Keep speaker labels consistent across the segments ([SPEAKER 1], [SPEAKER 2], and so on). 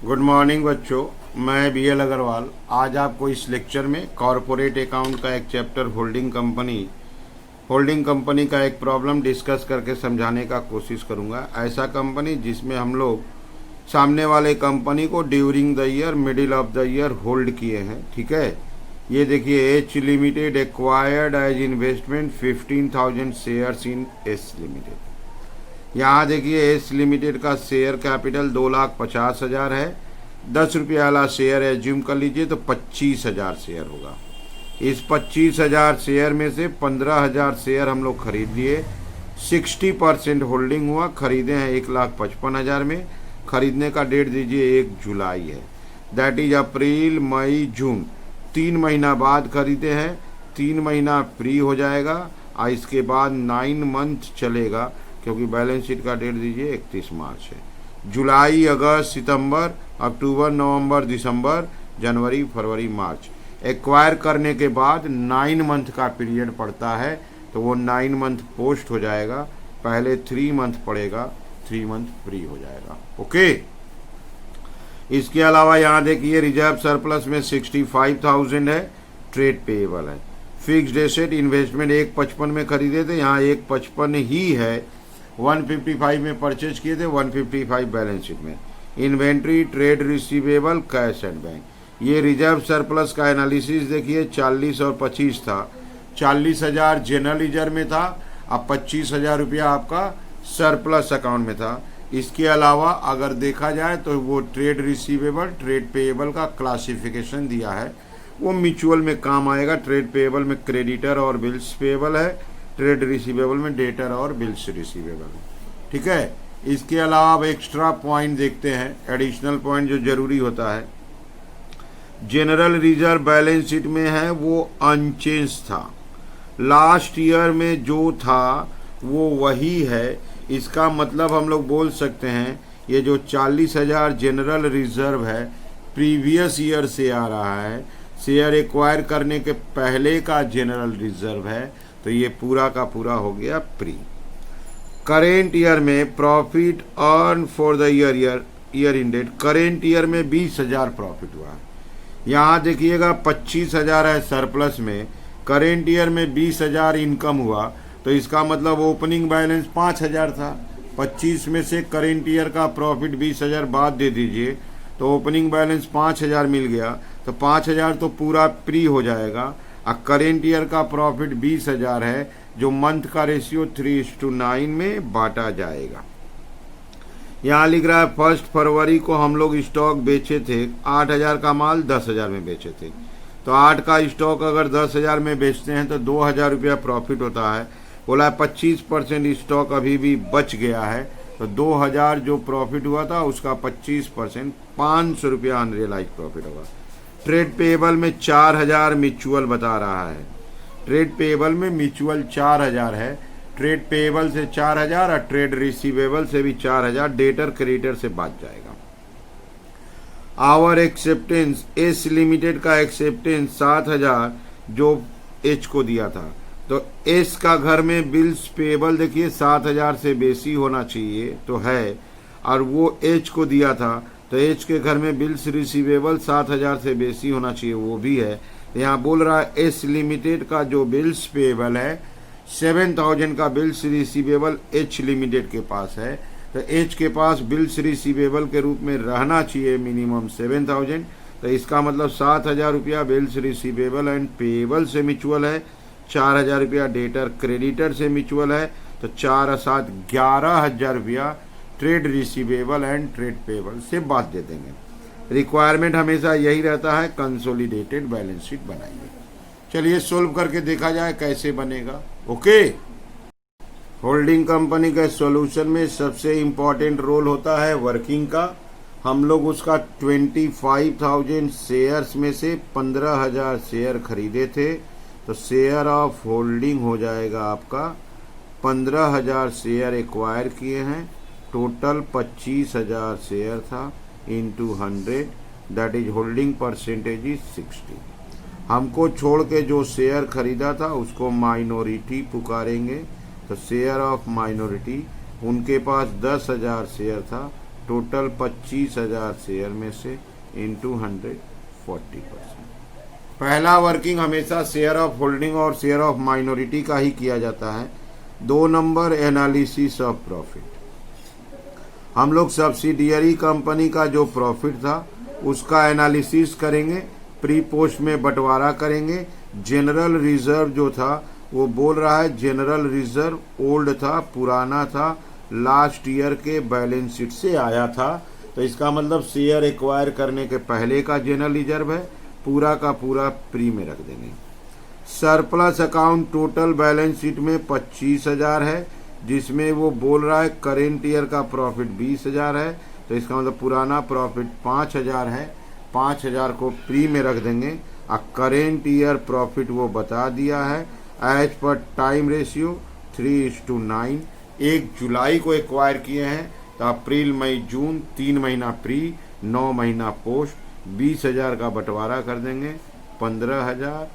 [SPEAKER 1] Good morning बच्चों, मैं BL Agarwal आज आपको इस लेक्चर में कॉरपोरेट अकाउंट का एक चैप्टर होल्डिंग कंपनी का एक प्रॉब्लम डिस्कस करके समझाने का कोशिश करूंगा। ऐसा कंपनी जिसमें हम लोग सामने वाले कंपनी को during the year, middle of the year hold किए हैं। ठीक है, ये देखिए, H limited acquired as investment 15,000 shares in S limited. यहाँ देखिए, एस लिमिटेड का शेयर कैपिटल 2,50,000 है। 10 रुपये वाला शेयर एज्यूम कर लीजिए तो 25,000 शेयर होगा। इस 25,000 शेयर में से 15,000 शेयर हम लोग खरीद लिए। 60% होल्डिंग हुआ, खरीदे हैं 1,55,000 में। खरीदने का डेट दीजिए 1 जुलाई है, दैट इज अप्रैल मई जून, 3 महीना बाद खरीदे हैं। 3 महीना फ्री हो जाएगा और इसके बाद 9 मंथ चलेगा, क्योंकि बैलेंस शीट का डेट दीजिए 31 मार्च है। जुलाई, अगस्त, सितंबर, अक्टूबर, नवंबर, दिसंबर, जनवरी, फरवरी, मार्च। एक्वायर करने के बाद 9 मंथ का पीरियड पड़ता है, तो वो 9 मंथ पोस्ट हो जाएगा। पहले 3 मंथ पड़ेगा, 3 मंथ फ्री हो जाएगा। ओके, इसके अलावा यहाँ देखिए, रिजर्व सरप्लस में 65,000 है, ट्रेड पेएबल है। फिक्स्ड एसेट इन्वेस्टमेंट 155 में खरीदे थे, यहाँ 155 ही है। 155 में परचेज किए थे, 155 बैलेंस शीट में। Inventory, trade receivable, cash and bank. ये रिजर्व सरप्लस का एनालिसिस देखिए, 40 और 25 था। 40,000 जनरल रिजर्व में था, अब 25,000 रुपया आपका सरप्लस अकाउंट में था। इसके अलावा अगर देखा जाए तो वो ट्रेड रिसीवेबल, ट्रेड पेएबल का क्लासिफिकेशन दिया है, वो म्यूचुअल में काम आएगा। ट्रेड पेएबल में क्रेडिटर और बिल्स पेएबल है, ट्रेड रिसीवेबल में डेटर और बिल्स रिसीवेबल। ठीक है, इसके अलावा अब एक्स्ट्रा पॉइंट देखते हैं, एडिशनल पॉइंट जो जरूरी होता है। जनरल रिजर्व बैलेंस शीट में है वो अनचेंज था, लास्ट ईयर में जो था वो वही है। इसका मतलब हम लोग बोल सकते हैं ये जो 40,000 जनरल रिजर्व है प्रीवियस ईयर से आ रहा है, शेयर एक्वायर करने के पहले का जनरल रिजर्व है, तो ये पूरा का पूरा हो गया प्री। करेंट ईयर में profit earn for the year ended, current year में 20,000 प्रॉफिट हुआ है। यहाँ देखिएगा 25,000 है सरप्लस में, करेंट ईयर में 20,000 इनकम हुआ, तो इसका मतलब ओपनिंग बैलेंस 5,000 था। 25 में से करेंट ईयर का प्रॉफिट 20,000 बाद दे दीजिए, तो ओपनिंग बैलेंस 5,000 मिल गया, तो 5,000 तो पूरा प्री हो जाएगा। और करेंट ईयर का प्रॉफिट 20,000 है, जो मंथ का रेशियो 3:9 में बांटा जाएगा। यहाँ लिख रहा है 1 फरवरी को हम लोग स्टॉक बेचे थे, 8,000 का माल 10,000 में बेचे थे। तो 8 का स्टॉक अगर 10,000 में बेचते हैं तो 2,000 रुपया प्रॉफिट होता है। बोला 25% स्टॉक अभी भी बच गया है, तो 2,000 जो प्रॉफिट हुआ था उसका 25% 500 रुपया अनरियलाइज प्रॉफिट होगा। ट्रेड पेएबल में 4,000 म्यूचुअल बता रहा है, ट्रेड पेएबल में म्यूचुअल 4,000 है। ट्रेड पेएबल से 4,000 और ट्रेड रिसीवेबल से भी 4,000, डेटर क्रेडिटर से बच जाएगा। आवर एक्सेप्टेंस, एस लिमिटेड का एक्सेप्टेंस 7,000 जो एच को दिया था, तो एस का घर में बिल्स पेएबल देखिए 7,000 से बेसी होना चाहिए तो है, और वो एच को दिया था, तो एच के घर में बिल्स रिसीवेबल 7,000 से बेसी होना चाहिए, वो भी है। यहाँ बोल रहा है एस लिमिटेड का जो बिल्स पेएबल है 7,000 का बिल्स रिसीवेबल एच लिमिटेड के पास है, तो एच के पास बिल्स रिसीवेबल के रूप में रहना चाहिए मिनिमम 7,000। तो इसका मतलब 7,000 रुपया बिल्स रिसीवेबल एंड पेएबल से म्यूचुअल है, 4,000 रुपया डेटर क्रेडिटर से म्यूचुअल है, तो 4 और 7 11,000 रुपया trade receivable and trade payable से बात दे देंगे। रिक्वायरमेंट हमेशा यही रहता है, कंसोलिडेटेड बैलेंस शीट बनाइए। चलिए सोल्व करके देखा जाए कैसे बनेगा। ओके, होल्डिंग कंपनी के सॉल्यूशन में सबसे इम्पोर्टेंट रोल होता है वर्किंग का। हम लोग उसका 25,000 शेयर्स में से 15,000 शेयर खरीदे थे, तो शेयर ऑफ होल्डिंग हो जाएगा आपका 15,000 शेयर एक्वायर किए हैं, टोटल 25,000 शेयर था into 100, that is holding percentage is 60। हमको छोड़ के जो शेयर खरीदा था उसको माइनॉरिटी पुकारेंगे, तो शेयर ऑफ माइनॉरिटी, उनके पास 10,000 शेयर था, टोटल 25,000 शेयर में से इंटू 100 40%। पहला वर्किंग हमेशा शेयर ऑफ होल्डिंग और शेयर ऑफ माइनॉरिटी का ही किया जाता है। 2 नंबर एनालिसिस ऑफ प्रॉफिट। हम लोग सब्सिडियरी कंपनी का जो प्रॉफिट था उसका एनालिसिस करेंगे, प्री पोस्ट में बंटवारा करेंगे। जनरल रिजर्व जो था वो बोल रहा है जनरल रिजर्व ओल्ड था, पुराना था, लास्ट ईयर के बैलेंस शीट से आया था, तो इसका मतलब शेयर एक्वायर करने के पहले का जनरल रिजर्व है, पूरा का पूरा प्री में रख देंगे। Surplus account total balance sheet में 25,000 है, जिसमें वो बोल रहा है करेंट ईयर का प्रॉफिट 20,000 है, तो इसका मतलब पुराना प्रॉफिट 5,000 है, 5,000 को प्री में रख देंगे। और करेंट ईयर प्रॉफिट वो बता दिया है एज पर टाइम रेशियो 3:9। 1 जुलाई को एक्वायर किए हैं, तो अप्रैल मई जून 3 महीना प्री, 9 महीना पोस्ट, 20,000 का बंटवारा कर देंगे। 15,000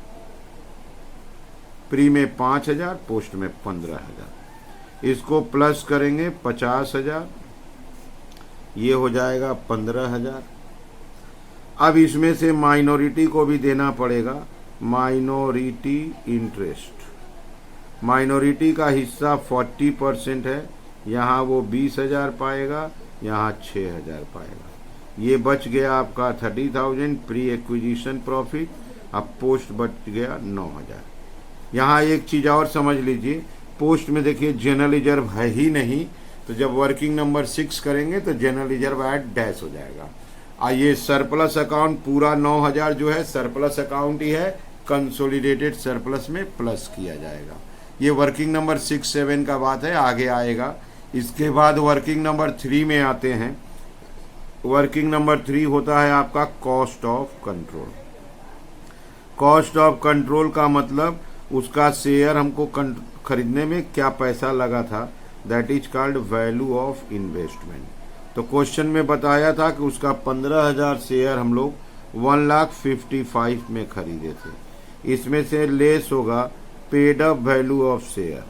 [SPEAKER 1] प्री में 5,000, पोस्ट में 15,000। इसको प्लस करेंगे 50,000, ये हो जाएगा 15,000। अब इसमें से माइनॉरिटी को भी देना पड़ेगा, माइनॉरिटी इंटरेस्ट। माइनॉरिटी का हिस्सा 40% है, यहाँ वो 20,000 पाएगा, यहाँ 6,000 पाएगा। ये बच गया आपका 30,000 प्री एक्विजिशन प्रॉफिट। अब पोस्ट बच गया 9,000। यहाँ एक चीज़ और समझ लीजिए, पोस्ट में देखिए जनरल रिजर्व है ही नहीं, तो जब वर्किंग नंबर 6 करेंगे तो जनरल रिजर्व ऐड डैश हो जाएगा। ये सरप्लस अकाउंट पूरा 9,000 जो है सरप्लस अकाउंट ही है, कंसोलिडेटेड सरप्लस में प्लस किया जाएगा। ये वर्किंग नंबर 6 7 का बात है, आगे आएगा। इसके बाद वर्किंग नंबर 3 में आते हैं। वर्किंग नंबर 3 होता है आपका cost of control. Cost of control का मतलब उसका शेयर हमको खरीदने में क्या पैसा लगा था, that is called value of investment. तो क्वेश्चन में बताया था कि उसका 15,000 शेयर हम लोग 1,55,000 में खरीदे थे। इसमें से लेस होगा paid up value of share.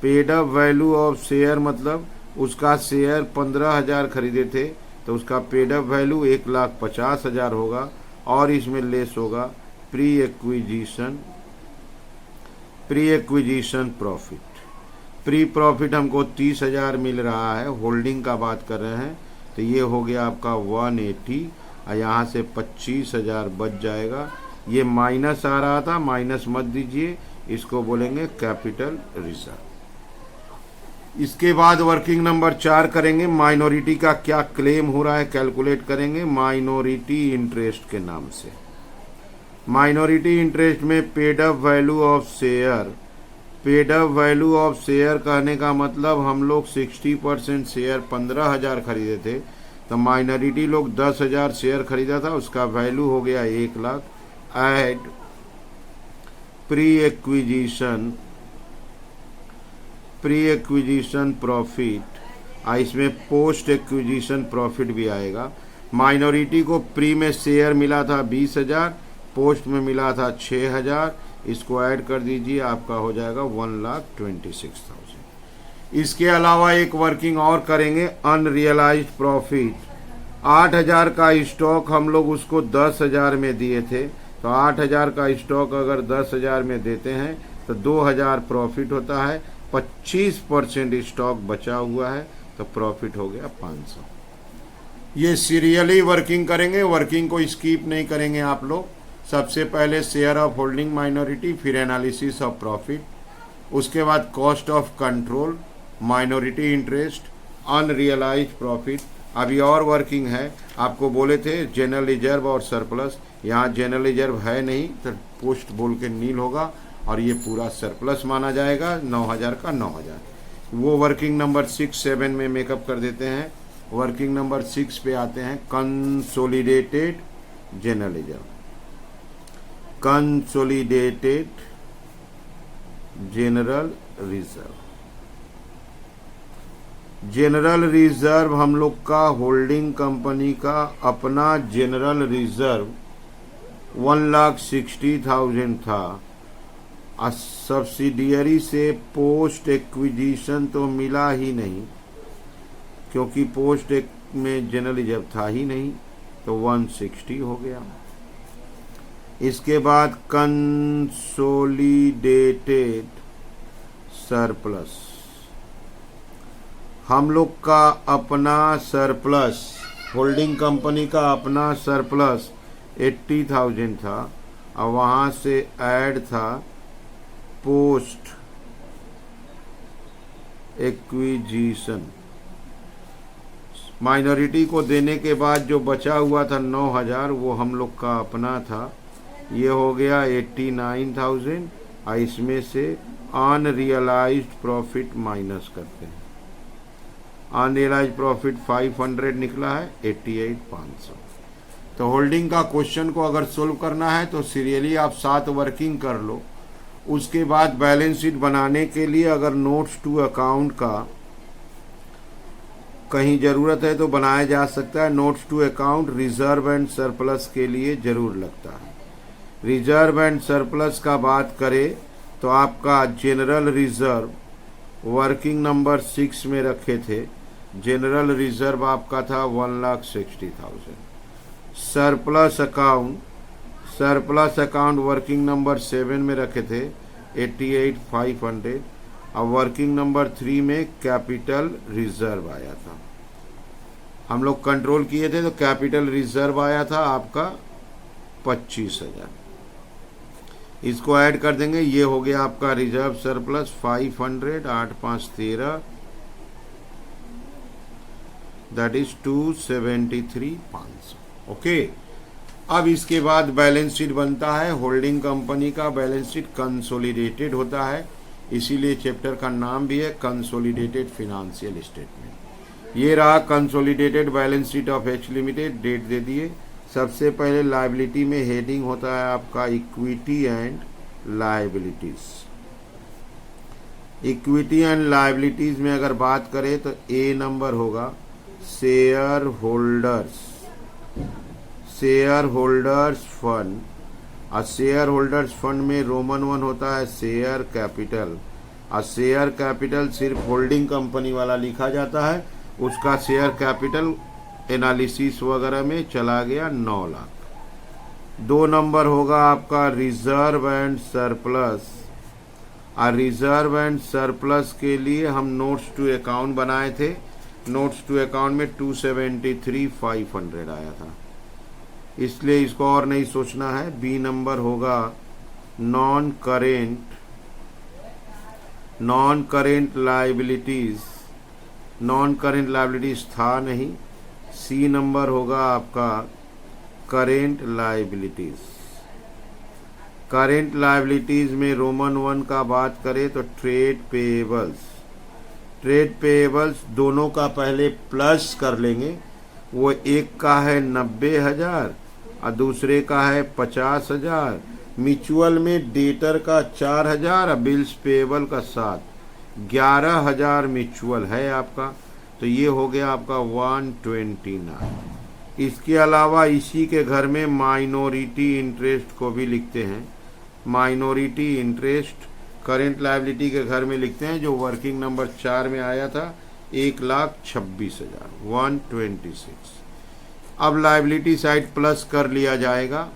[SPEAKER 1] Paid up value of share मतलब उसका शेयर 15,000 खरीदे थे, तो उसका पेड अप वैल्यू 1,50,000 होगा, और इसमें लेस होगा pre acquisition profit. Pre profit हमको 30,000 मिल रहा है, होल्डिंग का बात कर रहे हैं, तो ये हो गया आपका 180, और यहाँ से 25,000 बच जाएगा। ये माइनस आ रहा था, माइनस मत दीजिए, इसको बोलेंगे कैपिटल रिजर्व। इसके बाद वर्किंग नंबर 4 करेंगे। माइनॉरिटी का क्या क्लेम हो रहा है कैलकुलेट करेंगे, माइनॉरिटी इंटरेस्ट के नाम से। माइनॉरिटी इंटरेस्ट में paid up value of share. Paid up value of share कहने का मतलब हम लोग 60% शेयर 15,000 खरीदे थे, तो माइनॉरिटी लोग 10,000 शेयर खरीदा था, उसका वैल्यू हो गया 1,00,000। ऐड प्री एक्विजिशन प्रॉफिट, इसमें पोस्ट एक्विजिशन प्रॉफिट भी आएगा। माइनॉरिटी को प्री में शेयर मिला था 20,000, पोस्ट में मिला था 6,000, इसको ऐड कर दीजिए, आपका हो जाएगा 1,26,000। इसके अलावा एक वर्किंग और करेंगे, अनरियलाइज्ड प्रॉफिट। 8,000 का स्टॉक हम लोग उसको 10,000 में दिए थे, तो 8,000 का स्टॉक अगर 10,000 में देते हैं तो 2,000 प्रॉफिट होता है। 25% स्टॉक बचा हुआ है, तो प्रॉफिट हो गया 500। ये सीरियली वर्किंग करेंगे, वर्किंग को स्किप नहीं करेंगे आप लोग। सबसे पहले शेयर ऑफ होल्डिंग माइनॉरिटी, फिर एनालिसिस ऑफ प्रॉफिट, उसके बाद cost of control, minority interest, unrealised profit. अभी और वर्किंग है, आपको बोले थे जनरल रिजर्व और सरप्लस, यहाँ जनरल रिजर्व है नहीं, तो पोस्ट बोल के नील होगा, और ये पूरा सरप्लस माना जाएगा 9,000 का 9,000। वो वर्किंग नंबर 6 7 में मेकअप कर देते हैं। वर्किंग नंबर 6 पे आते हैं, consolidated general reserve. Consolidated general reserve. General reserve हम लोग का होल्डिंग कंपनी का अपना जनरल रिजर्व 1,60,000 था। सब्सिडियरी से पोस्ट एक्विजिशन तो मिला ही नहीं, क्योंकि पोस्ट में जनरल रिजर्व था ही नहीं, तो 160 हो गया। इसके बाद कंसोलिडेटेड सरप्लस, हम लोग का अपना सरप्लस, होल्डिंग कंपनी का अपना सरप्लस 80,000 था, और वहाँ से ऐड था पोस्ट एक्विजिशन, माइनॉरिटी को देने के बाद जो बचा हुआ था 9,000, वो हम लोग का अपना था। ये हो गया 89,000, और इसमें से अनरियलाइज्ड प्रॉफिट माइनस करते हैं। अनरियलाइज्ड प्रॉफिट 500 निकला है, 88,500। तो होल्डिंग का क्वेश्चन को अगर सोल्व करना है तो सीरियली आप 7 वर्किंग कर लो। उसके बाद बैलेंस शीट बनाने के लिए अगर नोट्स टू अकाउंट का कहीं ज़रूरत है तो बनाया जा सकता है। Notes to account reserve and surplus के लिए ज़रूर लगता है। रिजर्व एंड सरप्लस का बात करें तो आपका जनरल रिजर्व वर्किंग नंबर 6 में रखे थे। जनरल रिजर्व आपका था 1,60,000। सरप्लस अकाउंट वर्किंग नंबर 7 में रखे थे 88,500, और वर्किंग नंबर 3 में कैपिटल रिजर्व आया था। हम लोग कंट्रोल किए थे तो कैपिटल रिजर्व आया था आपका 25,000। इसको ऐड कर देंगे, ये हो गया आपका reserve surplus 500, 8 5 13, that is 273,500। Okay, अब इसके बाद बैलेंस शीट बनता है। होल्डिंग कंपनी का बैलेंस शीट कंसोलिडेटेड होता है, इसीलिए चैप्टर का नाम भी है कंसोलिडेटेड फिनेंशियल स्टेटमेंट। ये रहा consolidated balance sheet of H limited. Date दे दिए। सबसे पहले लायबिलिटी में हेडिंग होता है आपका equity and liabilities. Equity and liabilities में अगर बात करें तो ए नंबर होगा शेयर होल्डर्स फंड, और शेयर होल्डर्स फंड में रोमन 1 होता है शेयर कैपिटल, और शेयर कैपिटल सिर्फ होल्डिंग कंपनी वाला लिखा जाता है। उसका शेयर कैपिटल एनालिसिस वगैरह में चला गया 9 लाख। 2 नंबर होगा आपका रिजर्व एंड सरप्लस, और रिजर्व एंड सरप्लस के लिए हम नोट्स टू अकाउंट बनाए थे। नोट्स टू अकाउंट में 273,500 आया था, इसलिए इसको और नहीं सोचना है। बी नंबर होगा non current liabilities. Non current liabilities था नहीं। सी नंबर होगा आपका करेंट लायबिलिटीज। करेंट लायबिलिटीज में रोमन 1 का बात करें तो ट्रेड पेएबल्स दोनों का पहले प्लस कर लेंगे। वो एक का है 90,000 और दूसरे का है 50,000। म्यूचुअल में डेटर का 4,000 और बिल्स पेएबल का 7, 11,000 म्यूचुअल है आपका। तो ये हो गया आपका 129। इसके अलावा इसी के घर में माइनॉरिटी इंटरेस्ट को भी लिखते हैं। माइनॉरिटी इंटरेस्ट करेंट लायबिलिटी के घर में लिखते हैं, जो वर्किंग नंबर 4 में आया था 1,26,000, 126। अब लायबिलिटी साइड प्लस कर लिया जाएगा।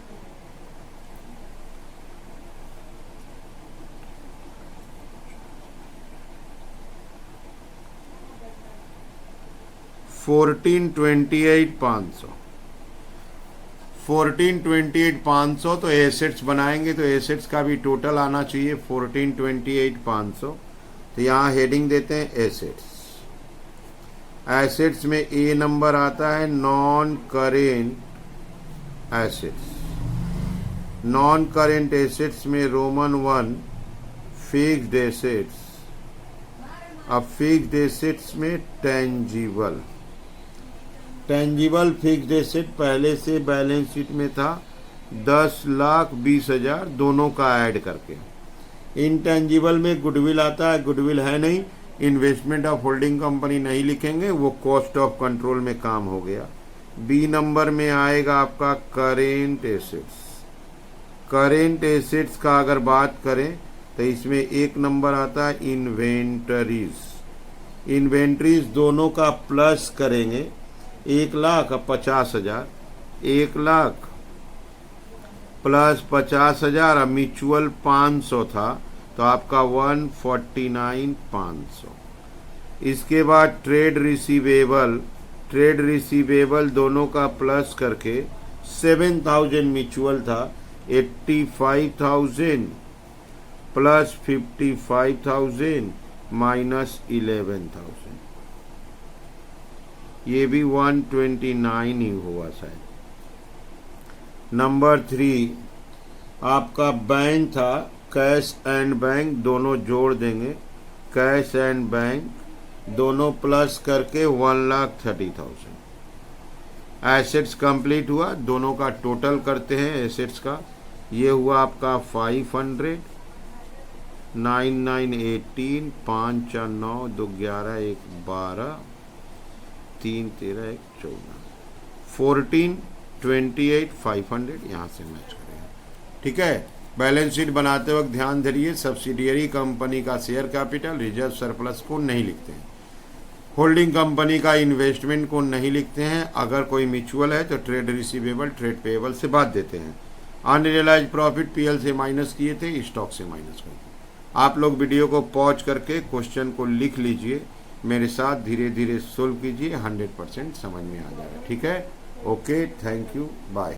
[SPEAKER 1] $14,28,500 तो एसेट्स बनाएंगे तो एसेट्स का भी टोटल आना चाहिए 14,28,500। तो यहाँ हेडिंग देते हैं एसेट्स। एसेट्स में ए नंबर आता है non current assets. Non current assets में रोमन 1 फिक्स्ड एसेट्स। अब फिक्स्ड एसेट्स में टेंजिबल फिक्स्ड एसेट पहले से बैलेंस शीट में था 10,20,000 दोनों का ऐड करके। इंटेंजिबल में गुडविल आता है, गुडविल है नहीं, इन्वेस्टमेंट ऑफ होल्डिंग कंपनी नहीं लिखेंगे, वो कॉस्ट ऑफ कंट्रोल में काम हो गया। बी नंबर में आएगा आपका करेंट एसेट्स। करेंट एसेट्स का अगर बात करें तो इसमें एक नंबर आता है इन्वेंटरीज। इन्वेंटरीज दोनों का प्लस करेंगे 1,00,000 अब 50,000, 1,00,000 प्लस 50,000, अब म्यूचुअल 500 था तो आपका 149,500। इसके बाद ट्रेड रिसीवेबल दोनों का प्लस करके 7,000 म्यूचुअल था, 85,000 प्लस 55,000 माइनस 11,000, ये भी 129 ही हुआ शायद। नंबर 3 आपका बैंक था, कैश एंड बैंक दोनों जोड़ देंगे, कैश एंड बैंक दोनों प्लस करके 1,30,000। एसेट्स कंप्लीट हुआ, दोनों का टोटल करते हैं एसेट्स का, ये हुआ आपका 500, 9,918, 5 4 9, 2 11, 1 12, 3 13, 1 14, 1428 500 यहाँ से मैच करेगा। ठीक है, बैलेंस शीट बनाते वक्त ध्यान धरिए, सब्सिडियरी कंपनी का शेयर कैपिटल, रिजर्व सरप्लस को नहीं लिखते हैं, होल्डिंग कंपनी का इन्वेस्टमेंट को नहीं लिखते हैं, अगर कोई म्यूचुअल है तो ट्रेड रिसीवेबल ट्रेड पेएबल से बात देते हैं, अनरियलाइज प्रॉफिट पीएल से माइनस किए थे, स्टॉक से माइनस करके। आप लोग वीडियो को पॉज करके क्वेश्चन को लिख लीजिए, मेरे साथ धीरे धीरे सोल्व कीजिए, 100% समझ में आ जाएगा। ठीक है, ओके, थैंक यू, बाय।